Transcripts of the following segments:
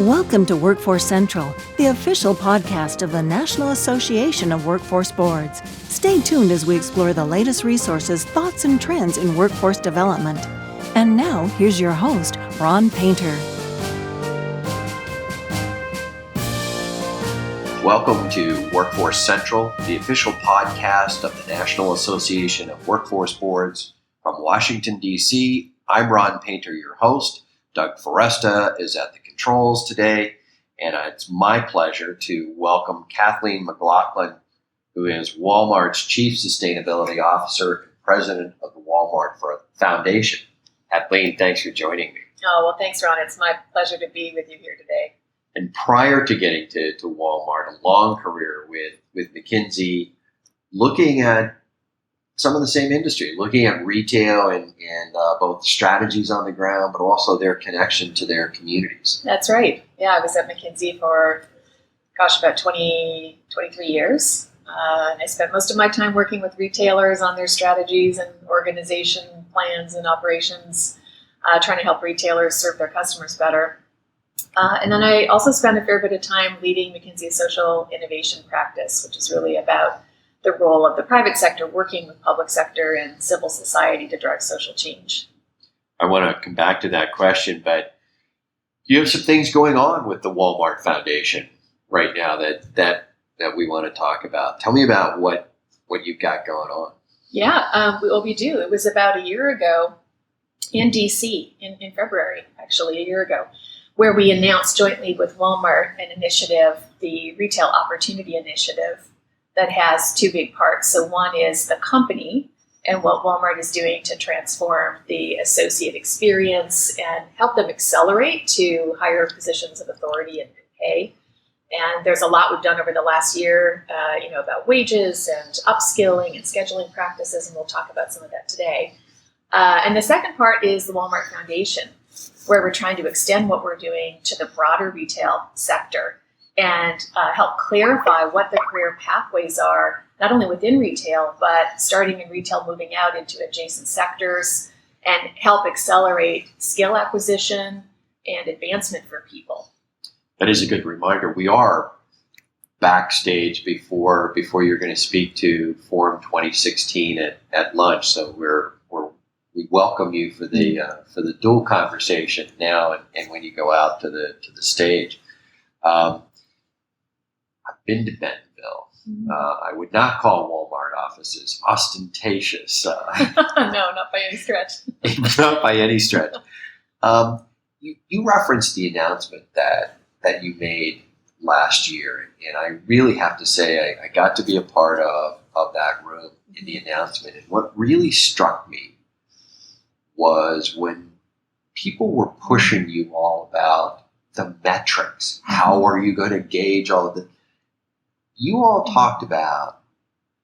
Welcome to Workforce Central, the official podcast of the National Association of Workforce Boards. Stay tuned as we explore the latest resources, thoughts, and trends in workforce development. And now, here's your host, Ron Painter. Welcome to Workforce Central, the official podcast of the National Association of Workforce Boards. From Washington, D.C., I'm Ron Painter, your host. Doug Foresta is at the controls today, and it's my pleasure to welcome Kathleen McLaughlin, who is Walmart's Chief Sustainability Officer and President of the Walmart Foundation. Kathleen, thanks for joining me. Oh, well, thanks, Ron. It's my pleasure to be with you here today. And prior to getting to Walmart, a long career with McKinsey, looking at some of the same industry, looking at retail and both strategies on the ground, but also their connection to their communities. That's right. Yeah, I was at McKinsey for, about 23 years. And I spent most of my time working with retailers on their strategies and organization plans and operations, trying to help retailers serve their customers better. And then I also spent a fair bit of time leading McKinsey's social innovation practice, which is really about the role of the private sector working with public sector and civil society to drive social change. I want to come back to that question, but you have some things going on with the Walmart Foundation right now that we want to talk about. Tell me about what you've got going on. Yeah, we do. It was about a year ago in D.C., in February, actually, a year ago, where we announced jointly with Walmart an initiative, the Retail Opportunity Initiative, that has two big parts. So one is the company and what Walmart is doing to transform the associate experience and help them accelerate to higher positions of authority and pay. And there's a lot we've done over the last year, about wages and upskilling and scheduling practices, and we'll talk about some of that today. And the second part is the Walmart Foundation, where we're trying to extend what we're doing to the broader retail sector and help clarify what the career pathways are, not only within retail, but starting in retail, moving out into adjacent sectors, and help accelerate skill acquisition and advancement for people. That is a good reminder. We are backstage before you're going to speak to Forum 2016 at lunch, so we welcome you for the dual conversation now and when you go out to the stage. I've been to Bentonville. I would not call Walmart offices ostentatious. No, not by any stretch. Not by any stretch. You referenced the announcement that you made last year, and I really have to say I got to be a part of that room in the announcement. And what really struck me was when people were pushing you all about the metrics. How are you going to gauge all of the... You all talked about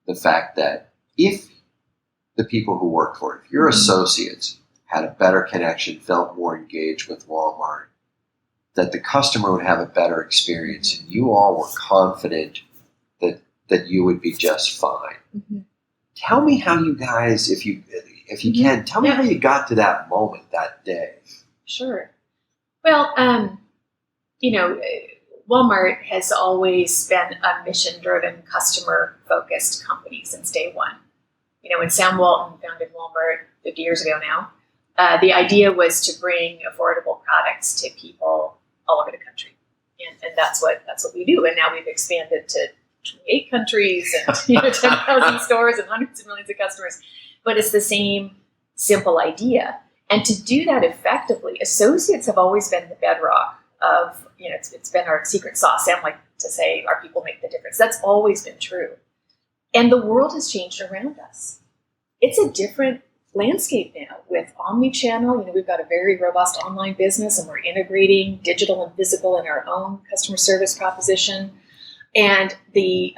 the fact that if the people who work for it, if your associates had a better connection, felt more engaged with Walmart, that the customer would have a better experience, and you all were confident that you would be just fine. Mm-hmm. Tell me how you guys, if you can, tell me how you got to that moment that day. Sure. Well, Walmart has always been a mission-driven, customer-focused company since day one. When Sam Walton founded Walmart 50 years ago now, the idea was to bring affordable products to people all over the country, and that's what we do. And now we've expanded to 28 countries and 10,000 stores and hundreds of millions of customers. But it's the same simple idea. And to do that effectively, associates have always been the bedrock of, it's been our secret sauce. Sam like to say our people make the difference. That's always been true. And the world has changed around us. It's a different landscape now with omni-channel. We've got a very robust online business, and we're integrating digital and physical in our own customer service proposition. And the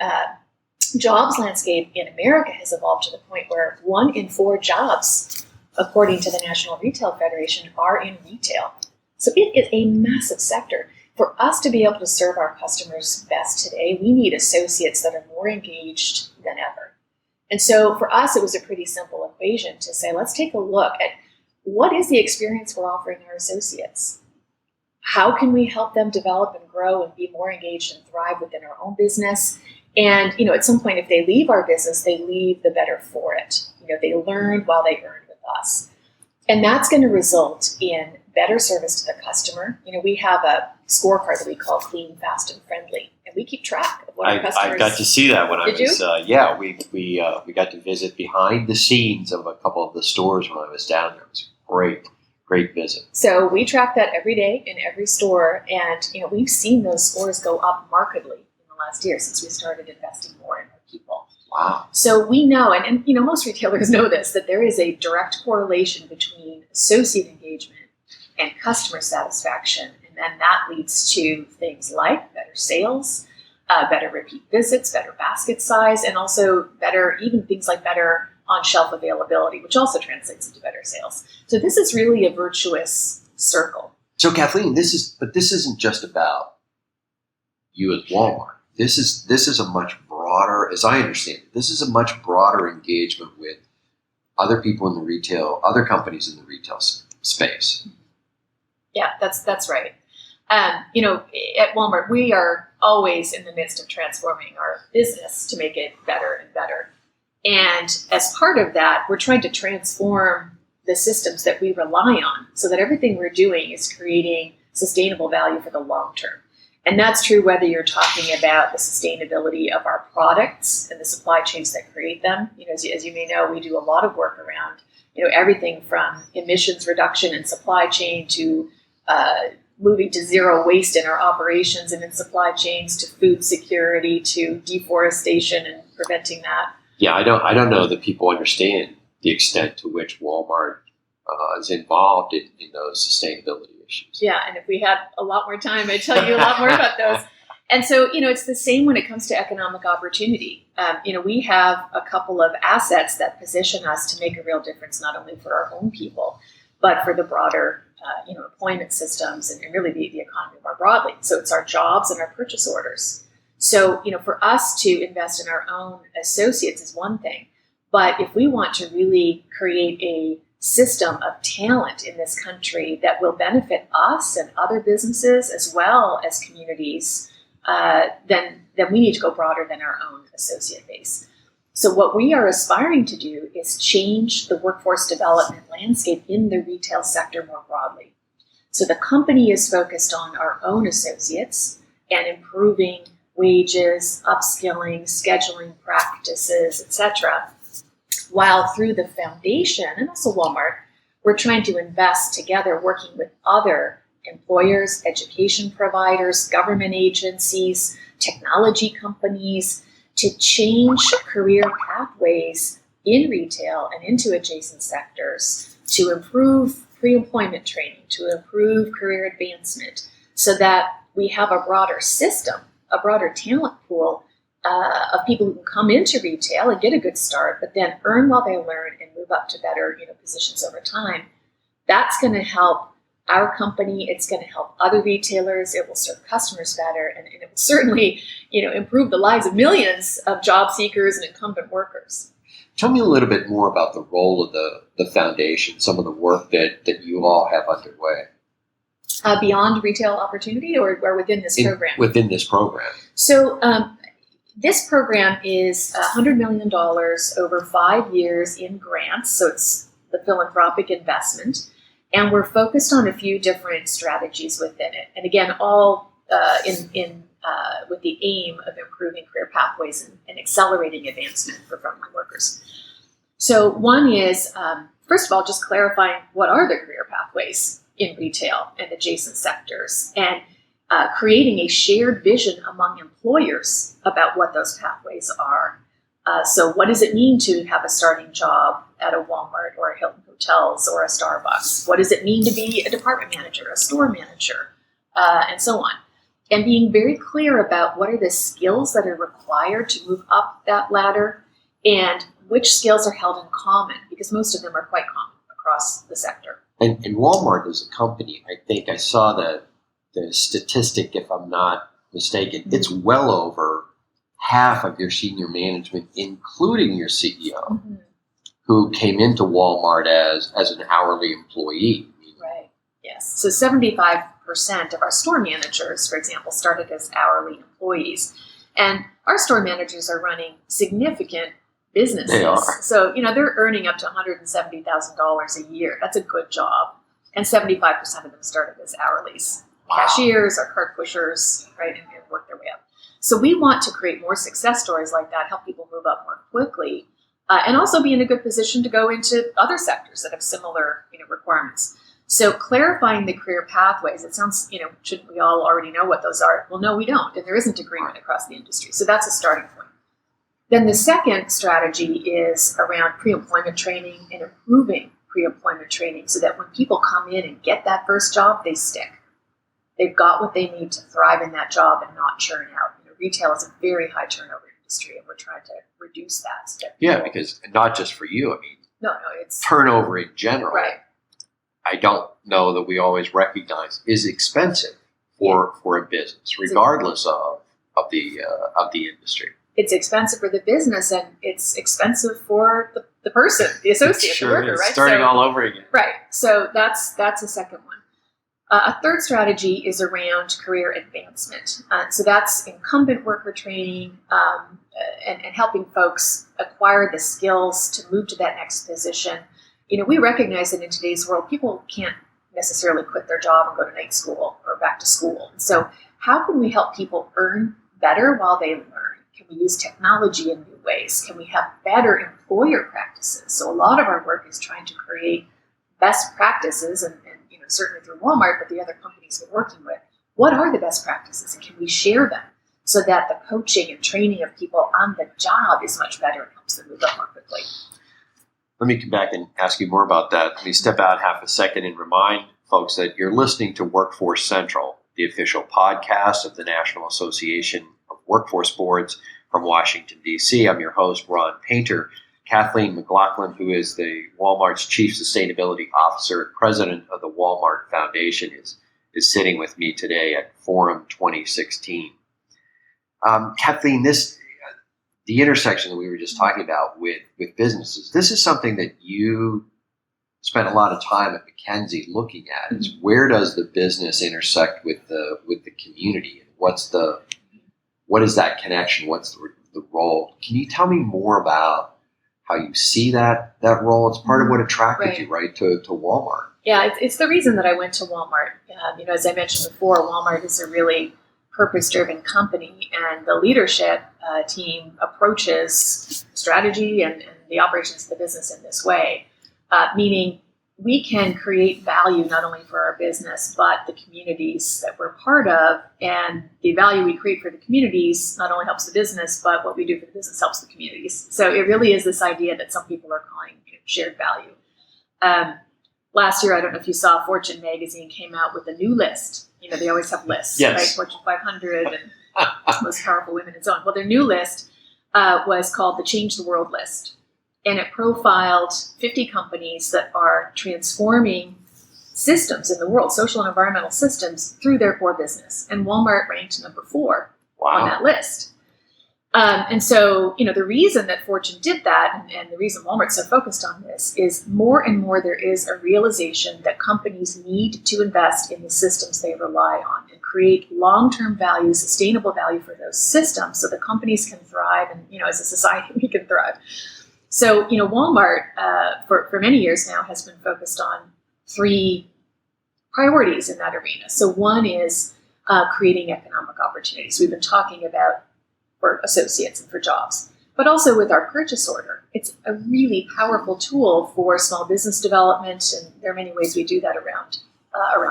jobs landscape in America has evolved to the point where 1 in 4 jobs, according to the National Retail Federation, are in retail. So it is a massive sector. For us to be able to serve our customers best today, we need associates that are more engaged than ever. And so for us, it was a pretty simple equation to say, let's take a look at what is the experience we're offering our associates? how can we help them develop and grow and be more engaged and thrive within our own business? And, at some point, if they leave our business, they leave the better for it. They learned while they earned with us. And that's going to result in better service to the customer. We have a scorecard that we call Clean, Fast, and Friendly. And we keep track of what our customers... I got to see that when I was... Did you? We got to visit behind the scenes of a couple of the stores when I was down there. It was a great visit. So we track that every day in every store. And, we've seen those scores go up markedly in the last year since we started investing more in our people. Wow. So we know, and most retailers know this, that there is a direct correlation between associate engagement and customer satisfaction. And then that leads to things like better sales, better repeat visits, better basket size, and also better on-shelf availability, which also translates into better sales. So this is really a virtuous circle. So Kathleen, this isn't just about you as Walmart. This is a much broader, as I understand it, this is a much broader engagement with other people in the retail, other companies in the retail space. Yeah, that's right. At Walmart, we are always in the midst of transforming our business to make it better and better. And as part of that, we're trying to transform the systems that we rely on so that everything we're doing is creating sustainable value for the long term. And that's true whether you're talking about the sustainability of our products and the supply chains that create them. As you may know, we do a lot of work around, everything from emissions reduction and supply chain to moving to zero waste in our operations and in supply chains to food security to deforestation and preventing that. Yeah, I don't know that people understand the extent to which Walmart is involved in those sustainability issues. Yeah, and if we had a lot more time, I'd tell you a lot more about those. And so, it's the same when it comes to economic opportunity. We have a couple of assets that position us to make a real difference, not only for our own people, but for the broader, employment systems and really the economy more broadly. So it's our jobs and our purchase orders. So, for us to invest in our own associates is one thing. But if we want to really create a system of talent in this country that will benefit us and other businesses as well as communities, then we need to go broader than our own associate base. So what we are aspiring to do is change the workforce development landscape in the retail sector more broadly. So the company is focused on our own associates and improving wages, upskilling, scheduling practices, etc. While through the foundation, and also Walmart, we're trying to invest together, working with other employers, education providers, government agencies, technology companies, to change career pathways in retail and into adjacent sectors, to improve pre-employment training, to improve career advancement, so that we have a broader system, a broader talent pool of people who can come into retail and get a good start, but then earn while they learn and move up to better positions over time. That's going to help our company. It's going to help other retailers. It will serve customers better, and it will certainly improve the lives of millions of job seekers and incumbent workers. Tell me a little bit more about the role of the foundation, some of the work that you all have underway. Beyond retail opportunity or within this program? Within this program. So this program is $100 million over 5 years in grants. So it's the philanthropic investment. And we're focused on a few different strategies within it. And again, all with the aim of improving career pathways and accelerating advancement for frontline workers. So one is, first of all, just clarifying what are the career pathways in retail and adjacent sectors, and creating a shared vision among employers about what those pathways are. So what does it mean to have a starting job at a Walmart or a Hilton Hotels or a Starbucks? What does it mean to be a department manager, a store manager, and so on? And being very clear about what are the skills that are required to move up that ladder and which skills are held in common, because most of them are quite common across the sector. And Walmart is a company, I think I saw the statistic, if I'm not mistaken, mm-hmm. It's well over half of your senior management, including your CEO, mm-hmm. who came into Walmart as an hourly employee. Right, yes. So 75% of our store managers, for example, started as hourly employees. And our store managers are running significant businesses. They are. So, they're earning up to $170,000 a year. That's a good job. And 75% of them started as hourlies. Wow. Cashiers or cart pushers, right, and work their way up. So we want to create more success stories like that, help people move up more quickly, and also be in a good position to go into other sectors that have similar, requirements. So clarifying the career pathways, it sounds, shouldn't we all already know what those are? Well, no, we don't, and there isn't agreement across the industry. So that's a starting point. Then the second strategy is around pre-employment training and improving pre-employment training so that when people come in and get that first job, they stick. They've got what they need to thrive in that job and not churn out. Retail is a very high turnover industry, and we're trying to reduce that. Yeah, because not just for you. I mean, no, it's turnover in general. Right. I don't know that we always recognize is expensive for a business, regardless of the industry. It's expensive for the business, and it's expensive for the person, the associate, sure the worker, is. right? Starting all over again. Right. So that's a second one. A third strategy is around career advancement. So that's incumbent worker training and helping folks acquire the skills to move to that next position. We recognize that in today's world, people can't necessarily quit their job and go to night school or back to school. So how can we help people earn better while they learn? Can we use technology in new ways? Can we have better employer practices? So a lot of our work is trying to create best practices and certainly through Walmart, but the other companies we're working with, what are the best practices and can we share them so that the coaching and training of people on the job is much better and helps them move up more quickly? Let me come back and ask you more about that. Let me step out half a second and remind folks that you're listening to Workforce Central, the official podcast of the National Association of Workforce Boards from Washington, D.C. I'm your host, Ron Painter. Kathleen McLaughlin, who is the Walmart's Chief Sustainability Officer, President of the Walmart Foundation, is sitting with me today at Forum 2016. Kathleen, the intersection that we were just talking about with businesses, this is something that you spent a lot of time at McKinsey looking at. Is where does the business intersect with the community, and what is that connection? What's the role? Can you tell me more about how you see that role? It's part of what attracted you, right, to Walmart. Yeah, it's the reason that I went to Walmart. As I mentioned before, Walmart is a really purpose-driven company, and the leadership team approaches strategy and the operations of the business in this way, meaning we can create value not only for our business, but the communities that we're part of. And the value we create for the communities not only helps the business, but what we do for the business helps the communities. So it really is this idea that some people are calling shared value. Last year, I don't know if you saw, Fortune magazine came out with a new list. They always have lists, yes, right? Fortune 500 and most powerful women and so on. Well, their new list was called the Change the World list. And it profiled 50 companies that are transforming systems in the world, social and environmental systems, through their core business. And Walmart ranked number 4 on that list. And so, the reason that Fortune did that, and the reason Walmart's so focused on this, is more and more there is a realization that companies need to invest in the systems they rely on and create long-term value, sustainable value for those systems so the companies can thrive and, as a society, we can thrive. So, Walmart, for many years now, has been focused on 3 priorities in that arena. So one is creating economic opportunities. We've been talking about for associates and for jobs, but also with our purchase order. It's a really powerful tool for small business development, and there are many ways we do that around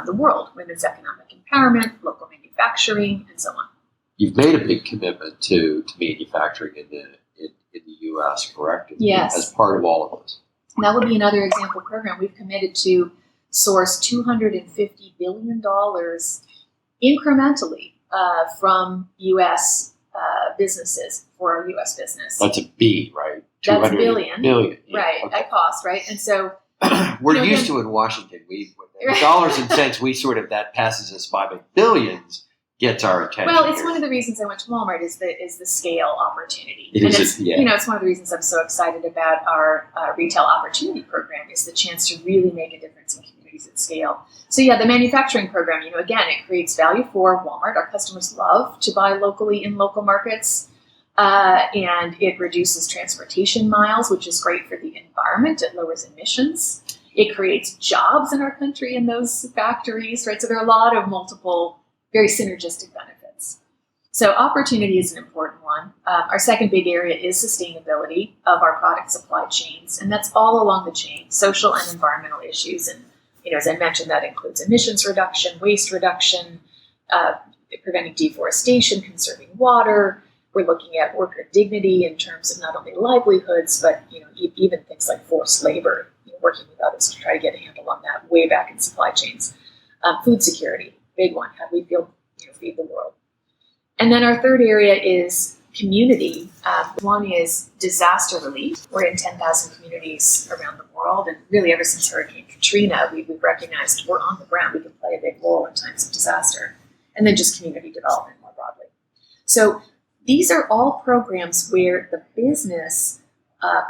the world. Women's economic empowerment, local manufacturing, and so on. You've made a big commitment to manufacturing in the U.S., correct? Yes. As part of all of this. And that would be another example program. We've committed to source $250 billion incrementally from U.S. Businesses for our U.S. business. That's a B, right? That's billion. Billion. Yeah, right, okay. At cost, right? And so we're used to in Washington, dollars and cents, that passes us by, but billions gets our attention. Well, it's one of the reasons I went to Walmart is the scale opportunity. It's one of the reasons I'm so excited about our retail opportunity program is the chance to really make a difference in communities opportunities at scale. So yeah, the manufacturing program, again, it creates value for Walmart. Our customers love to buy locally in local markets. And it reduces transportation miles, which is great for the environment. It lowers emissions. It creates jobs in our country in those factories, right? So there are a lot of multiple, very synergistic benefits. So opportunity is an important one. Our second big area is sustainability of our product supply chains, and that's all along the chain, social and environmental issues. And as I mentioned, that includes emissions reduction, waste reduction, preventing deforestation, conserving water. We're looking at worker dignity in terms of not only livelihoods, but even things like forced labor. Working with others to try to get a handle on that way back in supply chains. Food security, big one. How do we feed the world? And then our third area is community. One is disaster relief. We're in 10,000 communities around the world, and really ever since Hurricane Katrina, we've recognized we're on the ground. We can play a big role in times of disaster. And then just community development more broadly. So these are all programs where the business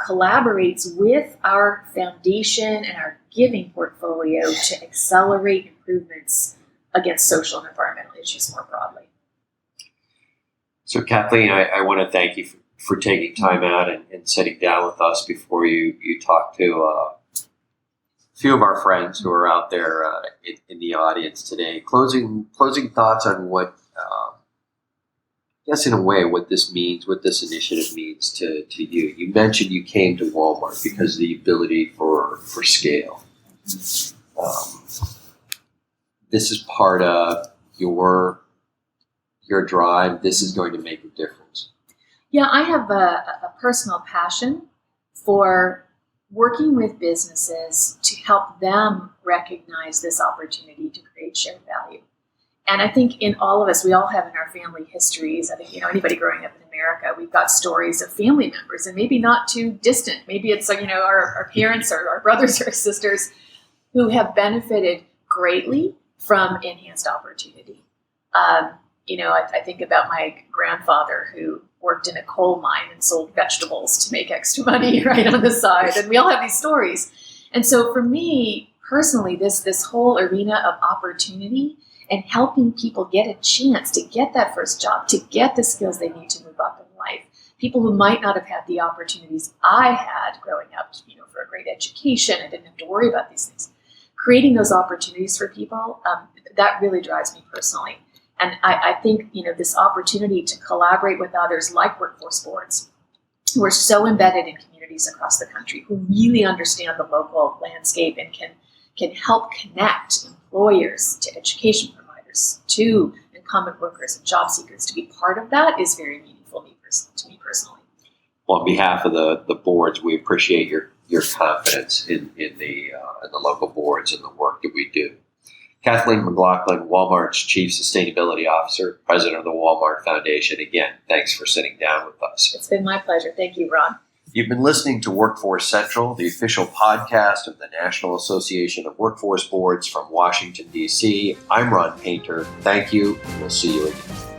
collaborates with our foundation and our giving portfolio to accelerate improvements against social and environmental issues more broadly. So Kathleen, I want to thank you for taking time out and sitting down with us before you talk to a few of our friends who are out there in the audience today. Closing thoughts on what in a way, what this means, what this initiative means to you. You mentioned you came to Walmart because of the ability for scale. This is part of your drive. This is going to make a difference. Yeah, I have a personal passion for working with businesses to help them recognize this opportunity to create shared value. And I think in all of us, we all have in our family histories. I think, anybody growing up in America, we've got stories of family members, and maybe not too distant. Maybe it's our parents or our brothers or sisters who have benefited greatly from enhanced opportunity. I think about my grandfather who worked in a coal mine and sold vegetables to make extra money right on the side. And we all have these stories. And so for me personally, this whole arena of opportunity and helping people get a chance to get that first job, to get the skills they need to move up in life. People who might not have had the opportunities I had growing up, for a great education. I didn't have to worry about these things. Creating those opportunities for people, that really drives me personally. And I think, this opportunity to collaborate with others like workforce boards who are so embedded in communities across the country, who really understand the local landscape and can help connect employers to education providers, to incumbent workers and job seekers. To be part of that is very meaningful to me personally. Well, on behalf of the boards, we appreciate your confidence in the local boards and the work that we do. Kathleen McLaughlin, Walmart's Chief Sustainability Officer, President of the Walmart Foundation. Again, thanks for sitting down with us. It's been my pleasure. Thank you, Ron. You've been listening to Workforce Central, the official podcast of the National Association of Workforce Boards from Washington, D.C. I'm Ron Painter. Thank you, and we'll see you again.